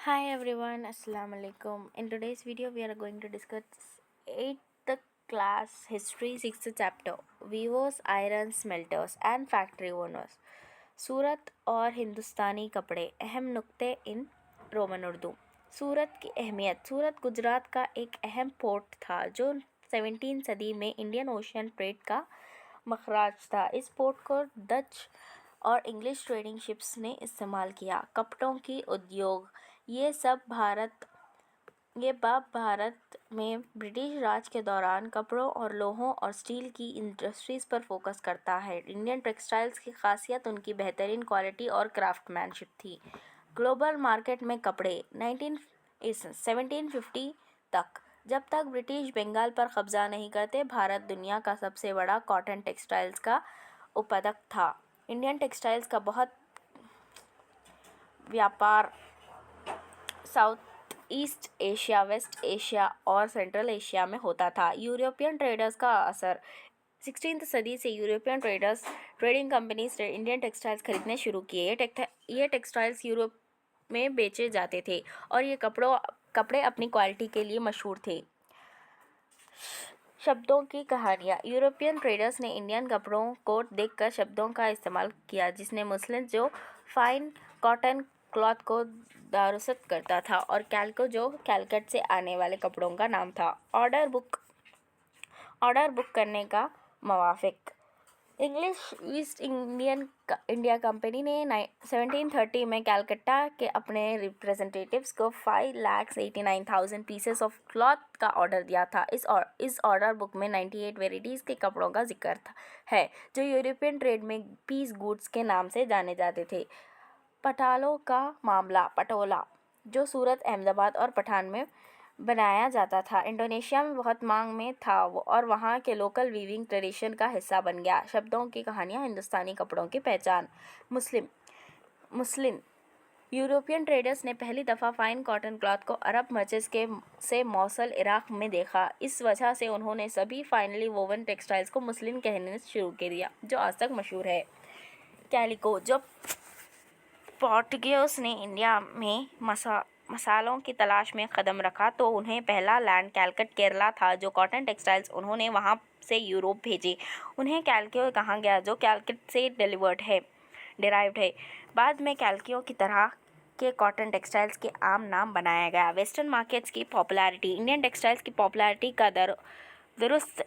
Hi everyone, Assalamu alaikum. In today's video, we are going to discuss 8th class history 6th chapter Weavers, Iron Smelters and Factory Owners. सूरत और हिंदुस्तानी कपड़े अहम नुक्ते इन Roman Urdu. सूरत की अहमियत। सूरत गुजरात का एक अहम पोर्ट था जो 17वीं सदी में इंडियन ओशन ट्रेड का मखराज था। इस पोर्ट को डच और इंग्लिश ट्रेडिंग शिप्स ने इस्तेमाल किया। कपड़ों की उद्योग ये भारत में ब्रिटिश राज के दौरान कपड़ों और लोहों और स्टील की इंडस्ट्रीज़ पर फोकस करता है। इंडियन टेक्सटाइल्स की खासियत उनकी बेहतरीन क्वालिटी और क्राफ्टमैनशिप थी। ग्लोबल मार्केट में कपड़े 1750 तक, जब तक ब्रिटिश बंगाल पर कब्जा नहीं करते, भारत दुनिया का सबसे बड़ा कॉटन टेक्सटाइल्स का उत्पादक था। इंडियन टेक्सटाइल्स का बहुत व्यापार south east Asia, west Asia और सेंट्रल एशिया में होता था। यूरोपियन ट्रेडर्स का असर। 16वीं सदी से European trading companies Indian textiles खरीदने शुरू किए। ये टेक्सटाइल्स यूरोप में बेचे जाते थे और ये कपड़े अपनी क्वालिटी के लिए मशहूर थे। शब्दों की कहानियाँ। यूरोपियन ट्रेडर्स ने इंडियन कपड़ों को देखकर शब्दों का इस्तेमाल किया जिसने मुस्लिम जो फाइन कॉटन क्लॉथ को दारुस्त करता था और कैल्को जो कैलकट से आने वाले कपड़ों का नाम था। ऑर्डर बुक करने का मवाफिक। इंग्लिश ईस्ट इंडिया कंपनी ने 1730 में कलकत्ता के अपने रिप्रेजेंटेटिव्स को 5,89,000 पीसेस ऑफ क्लॉथ का ऑर्डर दिया था। इस ऑर्डर बुक में 98 वेराइटीज़ के कपड़ों का जिक्र है जो यूरोपियन ट्रेड में पीस गुड्स के नाम से जाने जाते थे। पटोलों का मामला। पटोला जो सूरत, अहमदाबाद और पठान में बनाया जाता था, इंडोनेशिया में बहुत मांग में था और वहाँ के लोकल वीविंग ट्रेडिशन का हिस्सा बन गया। शब्दों की कहानियाँ। हिंदुस्तानी कपड़ों की पहचान। मुस्लिम यूरोपियन ट्रेडर्स ने पहली दफ़ा फाइन कॉटन क्लॉथ को अरब मर्चेंट्स से मौसल, इराक में देखा। इस वजह से उन्होंने सभी फाइनली वोवन टेक्सटाइल्स को मुस्लिम कहने शुरू कर दिया जो आज तक मशहूर है। कैलिको। जब पोर्टुगीज़ ने इंडिया में मसालों की तलाश में कदम रखा तो उन्हें पहला लैंड कैलकट केरला था जो कॉटन टेक्सटाइल्स उन्होंने वहां से यूरोप भेजे। उन्हें कैलको कहा गया जो कैलकट से डिराइव्ड है। बाद में कैलकियो की तरह के कॉटन टेक्सटाइल्स के आम नाम बनाया गया। वेस्टर्न मार्केट्स की पॉपुलैरिटी। इंडियन टेक्सटाइल्स की पॉपुलैरिटी का दुरुस्त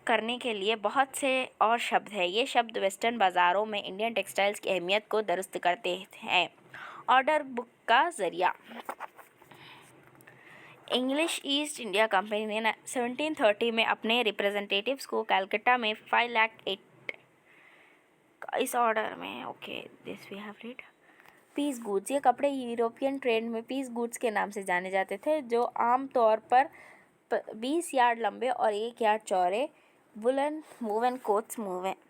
करने के लिए बहुत से और शब्द हैं। ये शब्द वेस्टर्न बाज़ारों में इंडियन टेक्सटाइल्स की अहमियत को दुरुस्त करते हैं। ऑर्डर बुक का ज़रिया। इंग्लिश ईस्ट इंडिया कंपनी ने 1730 में अपने रिप्रेजेंटेटिव्स को कलकत्ता में 5 लाख 8 इस ऑर्डर में this we have read piece goods. ये कपड़े यूरोपियन ट्रेड में पीस गुड्स के नाम से जाने जाते थे जो आम तौर पर 20 यार्ड लंबे और 1 यार्ड चौड़े वुवन कोट्स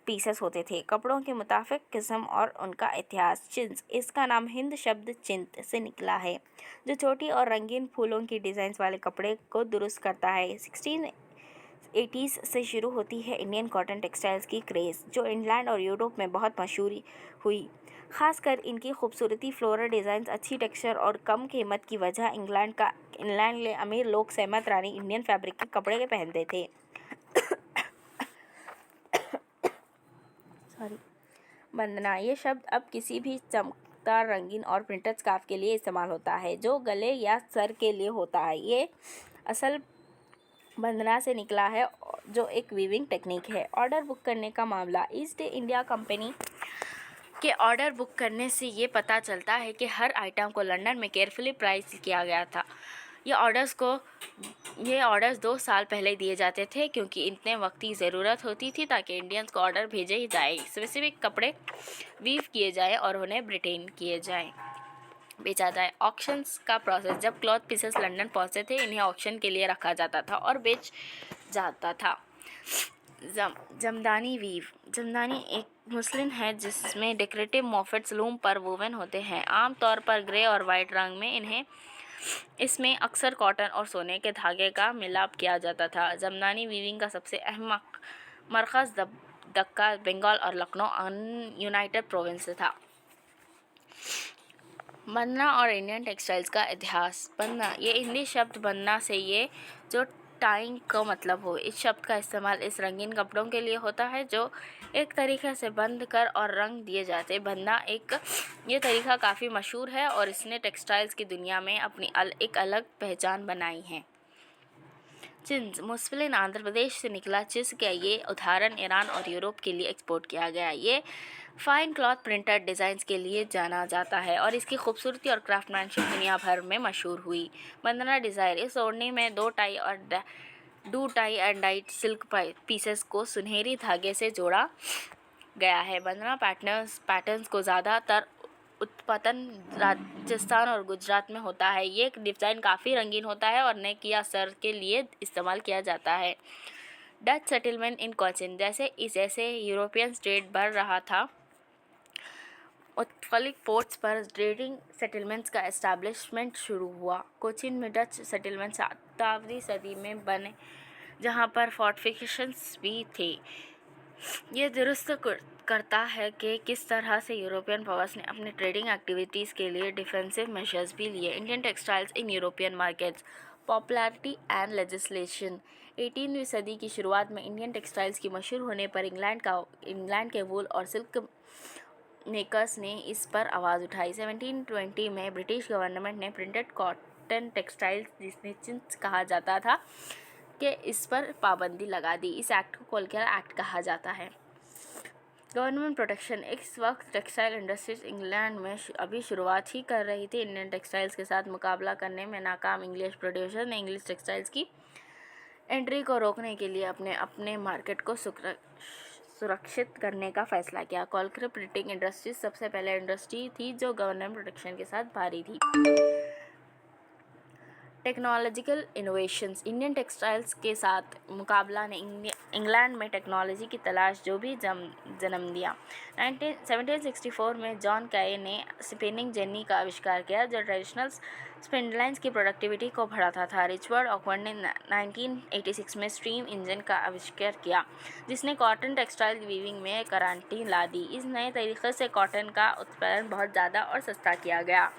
पीसेस होते थे। कपड़ों के मुताबिक किस्म और उनका इतिहास। चिंस। इसका नाम हिंद शब्द चिंत से निकला है जो छोटी और रंगीन फूलों की डिज़ाइंस वाले कपड़े को दुरुस्त करता है। 1680s से शुरू होती है इंडियन कॉटन टेक्सटाइल्स की क्रेज़ जो इंग्लैंड और यूरोप में बहुत मशहूर हुई। खासकर इनकी खूबसूरती, फ्लोरल डिज़ाइंस, अच्छी टेक्सचर और कम कीमत की वजह इंग्लैंड के अमीर लोग सहमत रानी इंडियन फैब्रिक के कपड़े पहनते थे। बंदना। ये शब्द अब किसी भी चमकदार, रंगीन और प्रिंटेड स्कार्फ के लिए इस्तेमाल होता है जो गले या सर के लिए होता है। ये असल बंदना से निकला है जो एक वीविंग टेक्निक है। ऑर्डर बुक करने का मामला। ईस्ट इंडिया कंपनी के ऑर्डर बुक करने से ये पता चलता है कि हर आइटम को लंदन में केयरफुली प्राइस किया गया था। ये ऑर्डर्स 2 साल पहले दिए जाते थे क्योंकि इतने वक्त की ज़रूरत होती थी ताकि इंडियंस को ऑर्डर भेजे जाए, स्पेसिफिक कपड़े वीव किए जाए और उन्हें बेचा जाए। ऑक्शंस का प्रोसेस। जब क्लॉथ पीसेस लंदन पहुंचते थे इन्हें ऑक्शन के लिए रखा जाता था और बेच जाता था। जमदानी वीव। जमदानी एक मुस्लिन है जिसमें डेकोरेटिव मोफेट्स लूम पर वोवन होते हैं, आमतौर पर ग्रे और वाइट रंग में। इसमें अक्सर कॉटन और सोने के धागे का मिलाप किया जाता था। जमदानी वीविंग का सबसे अहम मरकज़ बंगाल और लखनऊ यूनाइटेड प्रोविंस था। बनना और इंडियन टेक्सटाइल्स का इतिहास। बनना, ये हिंदी शब्द बनना से ये जो टाइंग का मतलब हो, इस शब्द का इस्तेमाल इस रंगीन कपड़ों के लिए होता है जो एक तरीके से बंद कर और रंग दिए जाते। बनना ये तरीका काफ़ी मशहूर है और इसने टेक्सटाइल्स की दुनिया में अपनी एक अलग पहचान बनाई है। चिन्स, मुस्लिन आंध्र प्रदेश से निकला चिज़ का ये उदाहरण ईरान और यूरोप के लिए एक्सपोर्ट किया गया। ये फाइन क्लॉथ प्रिंटेड डिज़ाइंस के लिए जाना जाता है और इसकी खूबसूरती और क्राफ्टमैनशिप दुनिया भर में मशहूर हुई। बंधना डिज़ाइन, इस ओढ़नी में दो टाई और do tie and died silk pieces को सुनहरी धागे से जोड़ा गया है। बंधना पैटर्न्स को ज़्यादातर उत्पादन राजस्थान और गुजरात में होता है। ये डिज़ाइन काफ़ी रंगीन होता है और नेक या सर के लिए इस्तेमाल किया जाता है। डच सेटलमेंट इन कोचिन, जैसे यूरोपियन ट्रेड बढ़ रहा था, मुख्तलिफ पोर्ट्स पर ट्रेडिंग सेटलमेंट्स का एस्टैब्लिशमेंट शुरू हुआ। कोचिन में डच सेटलमेंट 7वीं सदी में बने, जहाँ पर फोर्टिफिकेशंस भी थे। ये दुरुस्त करता है कि किस तरह से यूरोपियन पावर्स ने अपनी ट्रेडिंग एक्टिविटीज़ के लिए डिफेंसिव मेजर्स भी लिए। Indian textiles in European markets, popularity and legislation. 18वीं सदी की शुरुआत में इंडियन टेक्सटाइल्स की मशहूर होने पर इंग्लैंड के वूल और सिल्क मेकर्स ने इस पर आवाज़ उठाई। 1720 में ब्रिटिश गवर्नमेंट ने प्रिंटेड कॉटन टेक्सटाइल्स, जिसने चिन्स कहा जाता था, कि इस पर पाबंदी लगा दी। इस एक्ट को कोलकाता एक्ट कहा जाता है। गवर्नमेंट प्रोटेक्शन, इस वक्त टेक्सटाइल इंडस्ट्रीज इंग्लैंड में अभी शुरुआत ही कर रही थी। इंडियन टेक्सटाइल्स के साथ मुकाबला करने में नाकाम इंग्लिश प्रोड्यूसर ने इंग्लिश टेक्सटाइल्स की एंट्री को रोकने के लिए अपने मार्केट को सुरक्षित करने का फैसला किया। कोलकाता प्रिंटिंग इंडस्ट्रीज सबसे पहले इंडस्ट्री थी जो गवर्नमेंट प्रोटेक्शन के साथ भारी थी। टेक्नोलॉजिकल इनोवेशंस, इंडियन टेक्सटाइल्स के साथ मुकाबला ने इंग्लैंड में टेक्नोलॉजी की तलाश जो भी जन्म दिया। 1764 में जॉन काई ने स्पिनिंग जेनी का आविष्कार किया, जो ट्रेडिशनल स्पिंडलाइंस की प्रोडक्टिविटी को बढ़ाता था। रिचर्ड ऑकवर्ड ने 1986 में स्टीम इंजन का आविष्कार किया, जिसने कॉटन टेक्सटाइल वीविंग में क्रांति ला दी। इस नए तरीके से कॉटन का उत्पादन बहुत ज़्यादा और सस्ता किया गया।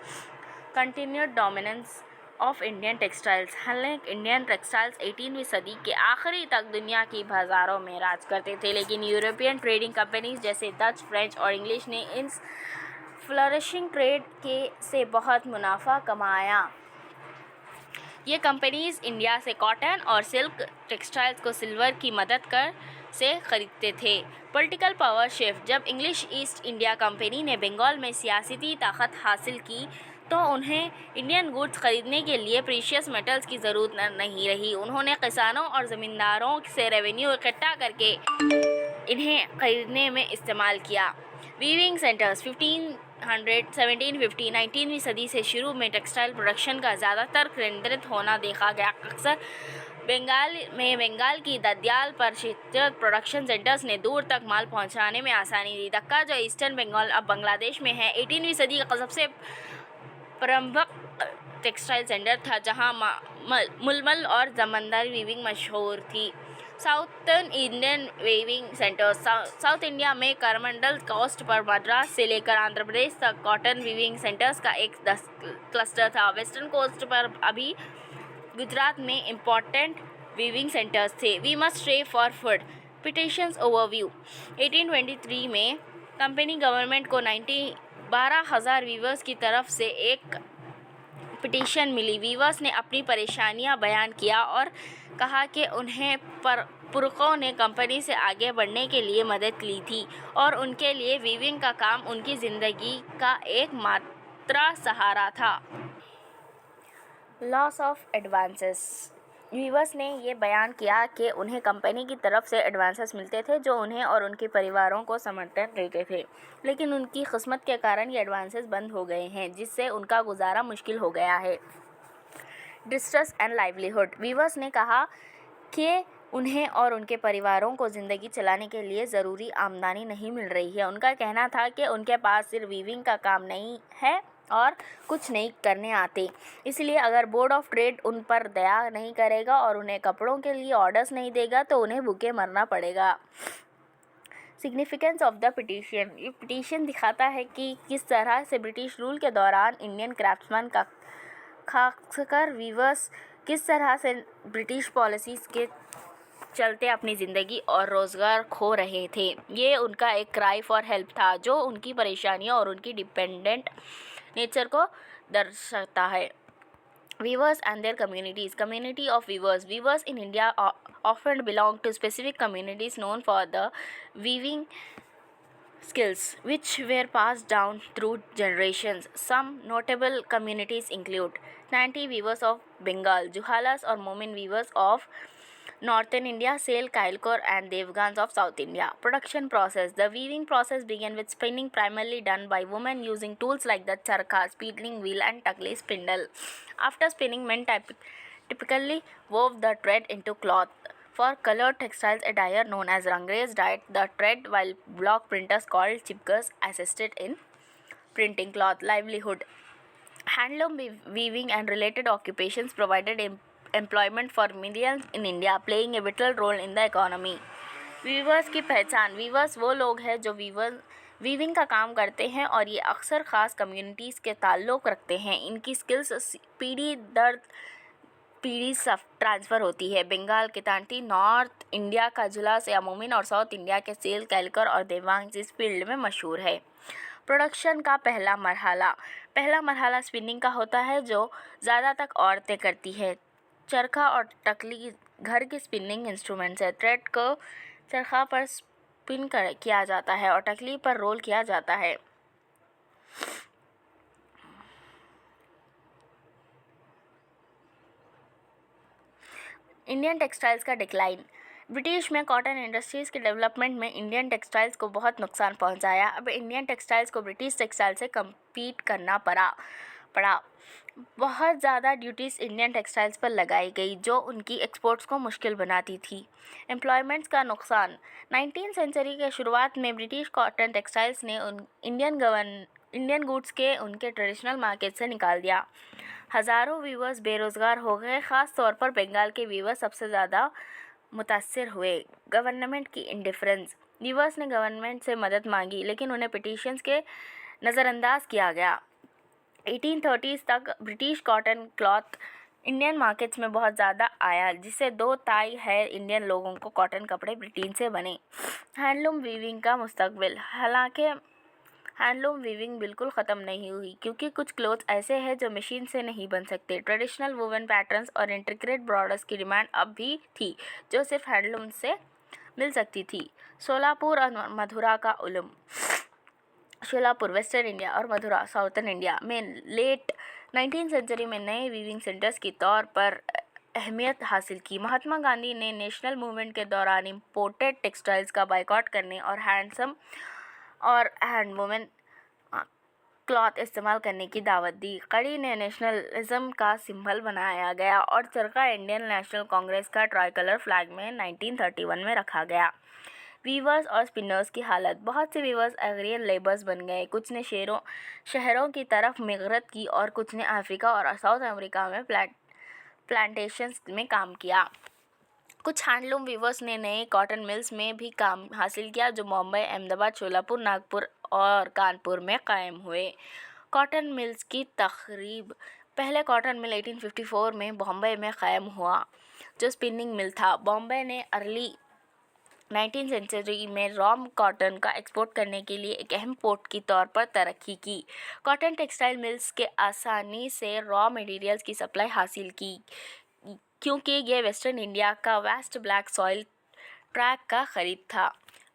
Continued dominance of Indian textiles, हालांकि इंडियन टेक्सटाइल्स 18वीं सदी के आखिरी तक दुनिया की बाज़ारों में राज करते थे, लेकिन यूरोपियन ट्रेडिंग कंपनीज जैसे डच, फ्रेंच और इंग्लिश ने इस फ्लरिशिंग ट्रेड से बहुत मुनाफा कमाया। ये कंपनीज इंडिया से कॉटन और सिल्क टेक्सटाइल्स को सिल्वर की मदद से खरीदते थे। पॉलिटिकल पावर शिफ्ट, जब इंग्लिश ईस्ट इंडिया कंपनी ने बंगाल में सियासती ताकत हासिल की तो उन्हें इंडियन गुड्स खरीदने के लिए प्रीशियस मेटल्स की ज़रूरत नहीं रही। उन्होंने किसानों और ज़मींदारों से रेवेन्यू इकट्ठा करके इन्हें खरीदने में इस्तेमाल किया। वीविंग सेंटर्स, 1750 19वीं सदी से शुरू में टेक्सटाइल प्रोडक्शन का ज़्यादातर केंद्रित होना देखा गया। अक्सर बंगाल की ददियाल पर क्षेत्रीय प्रोडक्शन सेंटर्स ने दूर तक माल पहुंचाने में आसानी दी। दक्का, जो ईस्टर्न बंगाल अब बांग्लादेश में है, 18वीं सदी का सबसे प्रमुख टेक्सटाइल सेंटर था, जहां मुलमल और जमंदारी वीविंग मशहूर थी। Southern Indian weaving centres, south India में करमंडल कोस्ट पर मद्रास से लेकर आंध्र प्रदेश तक कॉटन वीविंग सेंटर्स का एक क्लस्टर था। वेस्टर्न कोस्ट पर अभी गुजरात में इम्पोर्टेंट वीविंग सेंटर्स थे। We must stray for food, petitions overview, 1823 में कंपनी गवर्नमेंट को 12,000 वीवर्स की तरफ से एक पिटीशन मिली। वीवर्स ने अपनी परेशानियां बयान किया और कहा कि उन्हें पुरखों ने कंपनी से आगे बढ़ने के लिए मदद ली थी और उनके लिए वीविंग का काम उनकी ज़िंदगी का एकमात्र सहारा था। लॉस ऑफ एडवांसेस, वीवर्स ने ये बयान किया कि उन्हें कंपनी की तरफ से एडवांसेस मिलते थे जो उन्हें और उनके परिवारों को समर्थन देते थे, लेकिन उनकी किस्मत के कारण ये एडवांसेस बंद हो गए हैं, जिससे उनका गुजारा मुश्किल हो गया है। डिस्ट्रेस एंड लाइवलीहुड, वीवर्स ने कहा कि उन्हें और उनके परिवारों को ज़िंदगी चलाने के लिए ज़रूरी आमदनी नहीं मिल रही है। उनका कहना था कि उनके पास सिर्फ वीविंग का काम नहीं है और कुछ नहीं करने आते, इसलिए अगर बोर्ड ऑफ ट्रेड उन पर दया नहीं करेगा और उन्हें कपड़ों के लिए ऑर्डर्स नहीं देगा तो उन्हें भूखे मरना पड़ेगा। Significance of the petition. ये पिटीशन दिखाता है कि किस तरह से ब्रिटिश रूल के दौरान इंडियन क्राफ्ट्समैन का खासकर वीवर्स किस तरह से ब्रिटिश पॉलिसीज़ के चलते अपनी ज़िंदगी और रोज़गार खो रहे थे। ये उनका एक क्राई फॉर हेल्प था जो उनकी परेशानियों और उनकी डिपेंडेंट नेचर को दर्शाता है। Weavers and their communities. Community of weavers. Weavers in India often belong to specific communities known for the weaving skills which were passed down through generations. Some notable communities include Nanti weavers of Bengal, Juhalas or Momin weavers of Northern India, Sale, Kailkor and Devgans of South India. Production process. The weaving process began with spinning primarily done by women using tools like the charkha, spindling wheel and takli spindle. After spinning, men typically wove the thread into cloth. For colored textiles, a dyer known as rangrez dyed the thread while block printers called chipkas assisted in printing cloth. Livelihood. Handloom weaving and related occupations provided employment for millions in India, playing a vital role in the economy. Weavers की पहचान। Viewers वो लोग हैं जो weaving का काम करते हैं और ये अक्सर ख़ास कम्युनिटीज़ के ताल्लुक़ रखते हैं। इनकी स्किल्स पीढ़ी दर पीढ़ी ट्रांसफ़र होती है। बंगाल के तांती, नॉर्थ इंडिया का जुलास या मोमिन और साउथ इंडिया के सेल, कैलकर और देवांग इस फील्ड में मशहूर है। प्रोडक्शन का पहला मरहला स्पिनिंग का होता है जो ज़्यादातर औरतें करती है। चरखा और टकली घर के स्पिनिंग इंस्ट्रूमेंट्स है। थ्रेड को चरखा पर स्पिन किया जाता है और टकली पर रोल किया जाता है। इंडियन टेक्सटाइल्स का डिक्लाइन। ब्रिटिश में कॉटन इंडस्ट्रीज़ के डेवलपमेंट में इंडियन टेक्सटाइल्स को बहुत नुकसान पहुंचाया। अब इंडियन टेक्सटाइल्स को ब्रिटिश टेक्सटाइल से कम्पीट करना पड़ा। बहुत ज़्यादा ड्यूटीज़ इंडियन टेक्सटाइल्स पर लगाई गई जो उनकी एक्सपोर्ट्स को मुश्किल बनाती थी। एम्प्लॉयमेंट्स का नुकसान। 19वीं सेंचुरी के शुरुआत में ब्रिटिश कॉटन टेक्सटाइल्स ने इंडियन गुड्स के उनके ट्रेडिशनल मार्केट से निकाल दिया। हज़ारों वीवर्स बेरोज़गार हो गए। ख़ास तौर पर बंगाल के वीवर्स सबसे ज़्यादा मुतासर हुए। गवर्नमेंट की इंडिफरेंस। वीवर्स ने गवर्नमेंट से मदद मांगी लेकिन उन्हें पिटीशंस के नज़रअंदाज किया गया। 1830s तक British cotton cloth Indian markets में बहुत ज़्यादा आया जिससे दो ताई है इंडियन लोगों को कॉटन कपड़े ब्रिटेन से बने। हैंडलूम वीविंग का मुस्तकबिल। हालांकि हैंडलूम वीविंग बिल्कुल ख़त्म नहीं हुई क्योंकि कुछ क्लोथ्स ऐसे हैं जो मशीन से नहीं बन सकते। ट्रेडिशनल वुवन पैटर्न्स और इंट्रिकेट बॉर्डर्स की डिमांड अब भी थी जो सिर्फ हैंडलूम से मिल सकती थी। सोलापुर और मथुरा का उलूम। शोलापुर वेस्टर्न इंडिया और मथुरा साउथर्न इंडिया में लेट 19वीं सेंचुरी में नए वीविंग सेंटर्स के तौर पर अहमियत हासिल की। महात्मा गांधी ने नेशनल मूवमेंट के दौरान इम्पोर्टेड टेक्सटाइल्स का बाइकआउट करने और हैंडवुमेन क्लॉथ इस्तेमाल करने की दावत दी। कड़ी ने नेशनलिज्म का सिंबल बनाया गया और चरखा इंडियन नेशनल कांग्रेस का ट्राई कलर फ्लैग में 1931 में रखा गया। वीवर्स और स्पिनर्स की हालत। बहुत से वीवर्स एग्रियन लेबर्स बन गए। कुछ ने शहरों की तरफ मिग्रेट की और कुछ ने अफ्रीका और साउथ अमेरिका में प्लांटेशंस में काम किया। कुछ हैंडलूम वीवर्स ने नए कॉटन मिल्स में भी काम हासिल किया जो मुंबई, अहमदाबाद, शोलापुर, नागपुर और कानपुर में कायम हुए। कॉटन मिल्स की तकरीब। पहले कॉटन मिल 1854 में बॉम्बे में कायम हुआ जो स्पिनिंग मिल था। बॉम्बे ने अर्ली 19वीं सेंचुरी में रॉ कॉटन का एक्सपोर्ट करने के लिए एक अहम पोर्ट की तौर पर तरक्की की। कॉटन टेक्सटाइल मिल्स के आसानी से रॉ मटेरियल्स की सप्लाई हासिल की क्योंकि यह वेस्टर्न इंडिया का वेस्ट ब्लैक सॉइल ट्रैक का करीब था।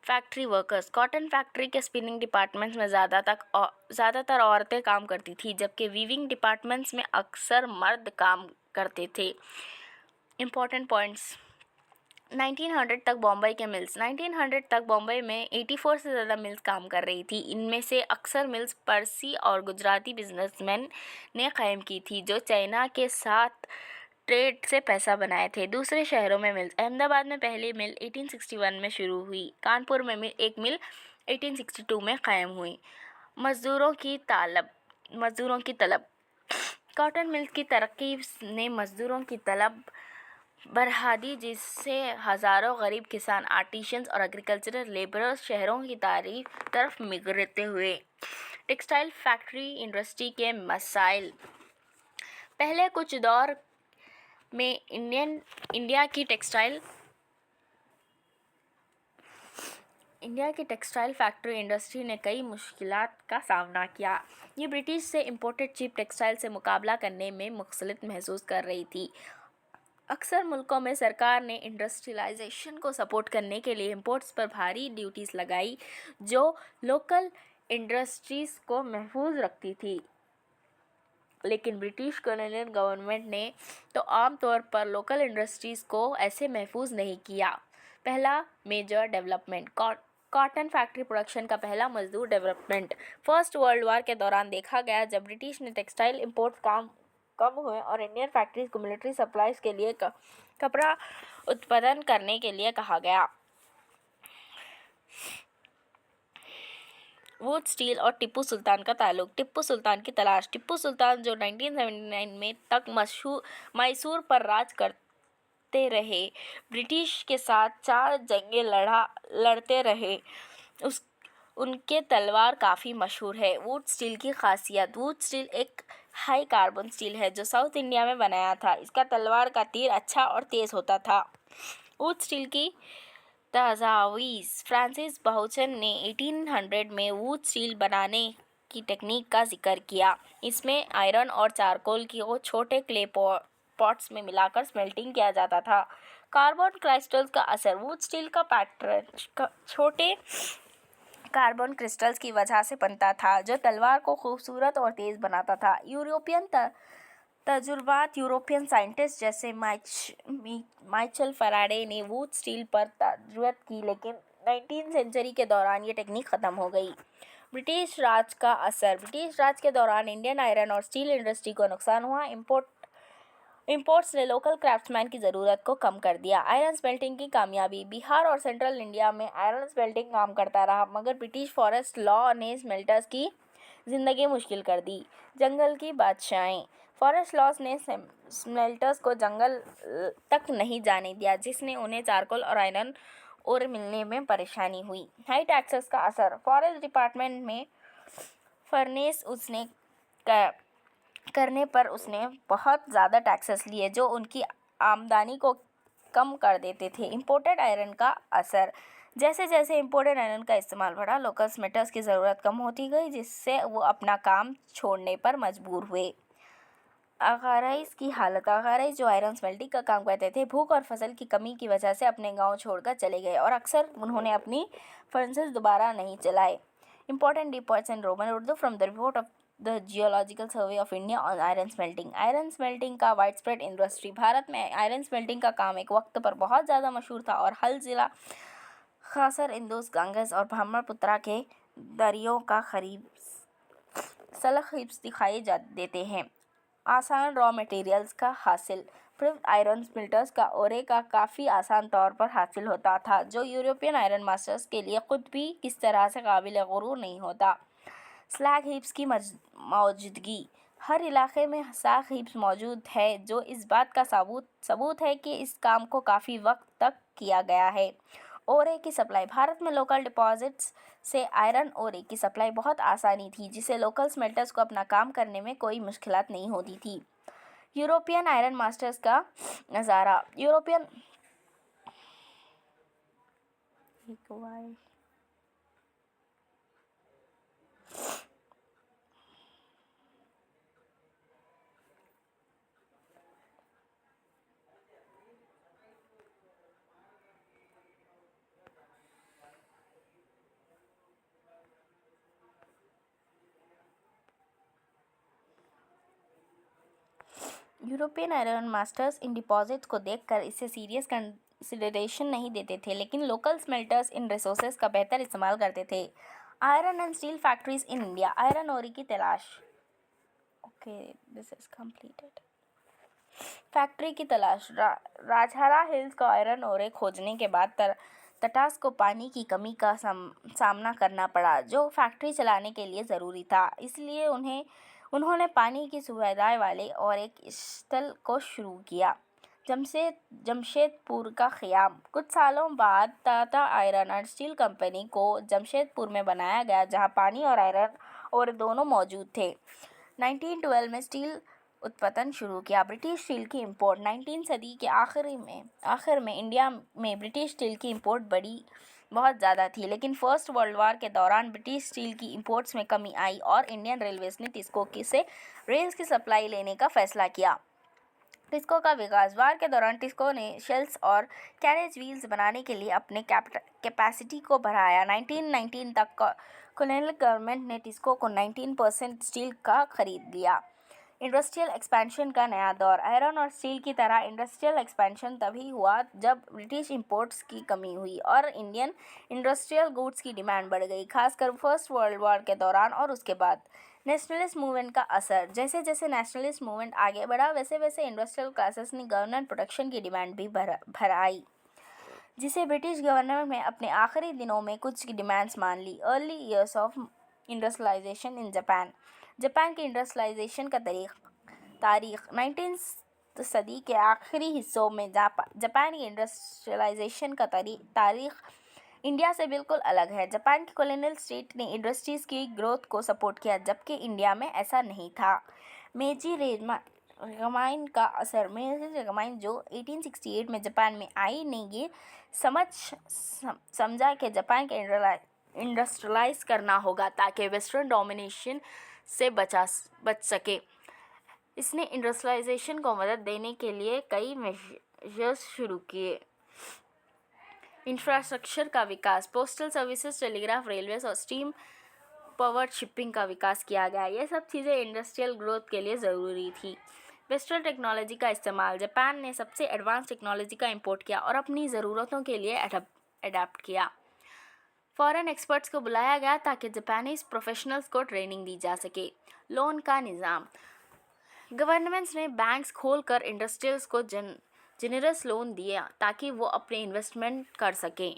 Factory workers. कॉटन फैक्ट्री के स्पिनिंग डिपार्टमेंट्स में ज़्यादातर औरतें काम करती थी जबकि वीविंग डिपार्टमेंट्स में अक्सर मर्द काम करते थे। Important points. 1900 तक बॉम्बे के मिल्स। 1900 तक बॉम्बे में 84 से ज़्यादा मिल्स काम कर रही थी। इनमें से अक्सर मिल्स परसी और गुजराती बिजनेसमैन ने कायम की थी जो चाइना के साथ ट्रेड से पैसा बनाए थे। दूसरे शहरों में मिल्स। अहमदाबाद में पहली मिल 1861 में शुरू हुई। कानपुर में एक मिल 1862 में कायम हुई। मज़दूरों की तलब। कॉटन मिल्स की तरक्की ने मज़दूरों की तलब बढ़ा दी, जिससे हजारों गरीब किसान, आर्टिसंस और एग्रीकल्चरल लेबरर्स शहरों की तरफ मिग्रेते हुए। टेक्सटाइल फैक्ट्री इंडस्ट्री के मसाइल। पहले कुछ दौर में इंडिया की टेक्सटाइल फैक्ट्री इंडस्ट्री ने कई मुश्किलात का सामना किया। ये ब्रिटिश से इंपोर्टेड चीप टेक्सटाइल से मुकाबला करने में मुख्तलिफ महसूस कर रही थी। अक्सर मुल्कों में सरकार ने इंडस्ट्रियलाइजेशन को सपोर्ट करने के लिए इंपोर्ट्स पर भारी ड्यूटीज लगाई, जो लोकल इंडस्ट्रीज को महफूज रखती थी। लेकिन ब्रिटिश कॉलोनियल गवर्नमेंट ने तो आमतौर पर लोकल इंडस्ट्रीज को ऐसे महफूज नहीं किया। पहला major development, cotton factory production का पहला मजदूर डेवलपमेंट। फर्स्ट वर्ल्ड वॉर के दौरान देखा गया, जब ब्रिटिश ने टेक्सटाइल इंपोर्ट्स कम हुए और इंडियन फैक्ट्रीज को मिलिट्री सप्लाईज के लिए कपड़ा उत्पादन करने के लिए कहा गया। वुड स्टील और टिप्पू सुल्तान का ताल्लुक। टिप्पू सुल्तान की तलाश। टिप्पू सुल्तान, जो 1979 में तक मैसूर पर राज करते रहे, ब्रिटिश के साथ 4 जंगें लड़ते रहे। उनके तलवार काफ़ी मशहूर है। वुड स्टील की खासियत। वुड स्टील एक हाई कार्बन स्टील है जो साउथ इंडिया में बनाया था। इसका तलवार का तीर अच्छा और तेज़ होता था। वुड स्टील की तजावीज़। फ्रांसिस बहुचन ने 1800 में वुड स्टील बनाने की टेक्निक का जिक्र किया। इसमें आयरन और चारकोल को छोटे क्ले पॉट्स में मिलाकर स्मेल्टिंग किया जाता था। कार्बन क्रिस्टल्स का असर। वुड स्टील का पैटर्न छोटे कार्बन क्रिस्टल्स की वजह से बनता था, जो तलवार को खूबसूरत और तेज़ बनाता था। यूरोपियन तजुर्बात। यूरोपियन साइंटिस्ट जैसे माइकल फैराडे ने वुड स्टील पर तजुर्बत की, लेकिन 19वीं सेंचुरी के दौरान ये टेक्निक ख़त्म हो गई। ब्रिटिश राज का असर। ब्रिटिश राज के दौरान इंडियन आयरन और स्टील इंडस्ट्री को नुकसान हुआ। इंपोर्ट्स ने लोकल क्राफ्ट्समैन की ज़रूरत को कम कर दिया। आयरन स्मेल्टिंग की कामयाबी। बिहार और सेंट्रल इंडिया में आयरन स्मेल्टिंग काम करता रहा, मगर ब्रिटिश फॉरेस्ट लॉ ने स्मेल्टर्स की ज़िंदगी मुश्किल कर दी। जंगल की बादशाहें। फॉरेस्ट लॉज ने स्मेल्टर्स को जंगल तक नहीं जाने दिया, जिसने उन्हें चारकोल और आयरन और मिलने में परेशानी हुई। हाई टैक्सेस का असर। फॉरेस्ट डिपार्टमेंट में फर्नेस करने पर उसने बहुत ज़्यादा टैक्सेस लिए, जो उनकी आमदनी को कम कर देते थे। इंपोर्टेड आयरन का असर। जैसे जैसे इंपोर्टेड आयरन का इस्तेमाल बढ़ा, लोकल स्मेल्टर्स की ज़रूरत कम होती गई, जिससे वो अपना काम छोड़ने पर मजबूर हुए। अगाराइज की हालत। अगाराइज, जो आयरन स्मेल्टिंग का काम करते थे, भूख और फसल की कमी की वजह से अपने गांव छोड़कर चले गए और अक्सर उन्होंने अपनी फर्नेसेस दोबारा नहीं चलाए। Important depots in Roman Urdu from the report of the geological survey of India on iron smelting. Iron smelting का वाइड स्प्रेड इंडस्ट्री। भारत में आयरन स्मेल्टिंग का काम एक वक्त पर बहुत ज़्यादा मशहूर था और हल जिला खासर, इंदुस, गंगस और ब्रह्मपुत्रा के दरियों का करीब सलख हिब्स दिखाई देते हैं। आसान रॉ मटेरियल्स का हासिल। प्रिव्ड आयरन स्मेल्टर्स का ओरे का काफ़ी आसान तौर पर हासिल होता था, जो यूरोपियन आयरन मास्टर्स के लिए खुद भी किस तरह से काबिल गुरूर नहीं होता। स्लैग हीप्स की मौजूदगी। हर इलाके में स्लैग हीप्स मौजूद है, जो इस बात का सबूत है कि इस काम को काफ़ी वक्त तक किया गया है। ओरे की सप्लाई। भारत में लोकल डिपॉजिट्स से आयरन ओरे की सप्लाई बहुत आसानी थी, जिससे लोकल स्मेल्टर्स को अपना काम करने में कोई मुश्किलात नहीं होती थी। यूरोपियन आयरन मास्टर्स का नज़ारा। European European iron masters in deposits को देखकर इसे सीरियस कंसिडरेशन नहीं देते थे, लेकिन लोकल स्मेल्टर्स इन रिसोर्सेज का बेहतर इस्तेमाल करते थे। Iron and steel factories in India. Iron ओरे की तलाश। Okay, this is completed. Factory की तलाश। राजहरा हिल्स का आयरन ओरे खोजने के बाद टाटास को पानी की कमी का सामना करना पड़ा, जो फैक्ट्री चलाने के लिए ज़रूरी था। इसलिए उन्होंने पानी की सुविधाएं वाले और एक स्थल को शुरू किया। जमशेदपुर का क़याम। कुछ सालों बाद Tata iron and steel company को जमशेदपुर में बनाया गया, जहां पानी और आयरन और दोनों मौजूद थे। 1912 में स्टील उत्पादन शुरू किया। ब्रिटिश स्टील की इंपोर्ट। 19 सदी के आखिर में इंडिया में ब्रिटिश स्टील की इंपोर्ट बहुत ज़्यादा थी, लेकिन फर्स्ट वर्ल्ड वार के दौरान ब्रिटिश स्टील की इंपोर्ट्स में कमी आई और इंडियन रेलवेज ने टिस्को से रेल्स की सप्लाई लेने का फैसला किया। टिस्को का विकास। वार के दौरान टिस्को ने शेल्स और कैरेज व्हील्स बनाने के लिए अपने कैपेसिटी को बढ़ाया। 1919 तक कॉलोनियल गवर्नमेंट ने टिस्को को 19% स्टील का खरीद लिया। इंडस्ट्रियल एक्सपेंशन का नया दौर। आयरन और स्टील की तरह इंडस्ट्रियल एक्सपेंशन तभी हुआ जब ब्रिटिश इंपोर्ट्स की कमी हुई और इंडियन इंडस्ट्रियल गुड्स की डिमांड बढ़ गई, खासकर फर्स्ट वर्ल्ड वॉर के दौरान और उसके बाद। नेशनलिस्ट मूवमेंट का असर। जैसे जैसे नेशनलिस्ट मूवमेंट आगे बढ़ा, वैसे वैसे इंडस्ट्रियल क्लासेस ने गवर्नमेंट प्रोटेक्शन की डिमांड भी बढ़ाई, जिसे ब्रिटिश गवर्नमेंट में अपने आखिरी दिनों में कुछ की डिमांड्स मान ली। Early years of industrialisation in Japan. Japan की इंडस्ट्रियलाइजेशन का तारीख 19 सदी के आखिरी हिस्सों में जापान की इंडस्ट्रियलाइजेशन का तारीख इंडिया से बिल्कुल अलग है। जापान की कॉलोनियल स्टेट ने इंडस्ट्रीज़ की ग्रोथ को सपोर्ट किया, जबकि इंडिया में ऐसा नहीं था। मेजी रेगमाइन का असर। मेजी रेगमाइन जो 1868 में जापान में आई ने ये समझा कि जापान के इंडस्ट्रियलाइज करना होगा ताकि वेस्टर्न डोमिनेशन से बच सके। इसने इंडस्ट्रियलाइजेशन को मदद देने के लिए कई मेजर्स शुरू किए। इंफ्रास्ट्रक्चर का विकास। पोस्टल सर्विसेज, टेलीग्राफ, रेलवेज और स्टीम पावर्ड शिपिंग का विकास किया गया। ये सब चीज़ें इंडस्ट्रियल ग्रोथ के लिए ज़रूरी थी। वेस्टर्न टेक्नोलॉजी का इस्तेमाल। जापान ने सबसे एडवांस टेक्नोलॉजी का इंपोर्ट किया और अपनी ज़रूरतों के लिए अडाप्ट किया। फॉरेन एक्सपर्ट्स को बुलाया गया ताकि जापानीज प्रोफेशनल्स को ट्रेनिंग दी जा सके। लोन का निज़ाम। गवर्नमेंट्स ने बैंक्स खोलकर इंडस्ट्रियल्स को जेनरस लोन दिया ताकि वो अपने इन्वेस्टमेंट कर सकें।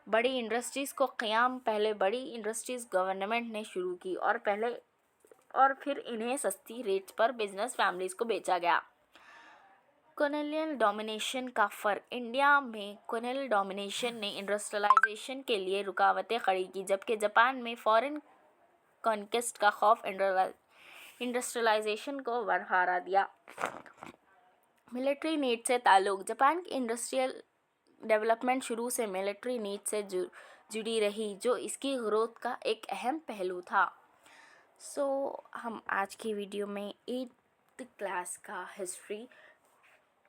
बड़ी इंडस्ट्रीज़ को क़याम। पहले बड़ी इंडस्ट्रीज़ गवर्नमेंट ने शुरू की और फिर इन्हें सस्ती रेट्स पर बिजनेस फैमिलीज़ को बेचा गया। कॉलोनियल डोमिनेशन का फ़र्क। इंडिया में कॉलोनियल डोमिनेशन ने इंडस्ट्रियलाइजेशन के लिए रुकावटें खड़ी की, जबकि जापान में फॉरेन कॉन्क्वेस्ट का खौफ इंडस्ट्रियलाइजेशन को बढ़ावा दिया। मिलिट्री नीड से ताल्लुक़। जापान की इंडस्ट्रियल डेवलपमेंट शुरू से मिलिट्री नीड से जुड़ी रही, जो इसकी ग्रोथ का एक अहम पहलू था। हम आज की वीडियो में 8th क्लास का हिस्ट्री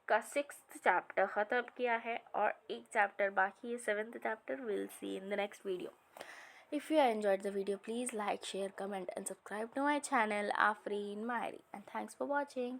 का 6th चैप्टर ख़त्म किया है और एक चैप्टर बाकी है, 7th chapter. Will see in the next video. If you enjoyed the video, please like, share, comment and subscribe to my channel Afreen Mahiri, and thanks for watching.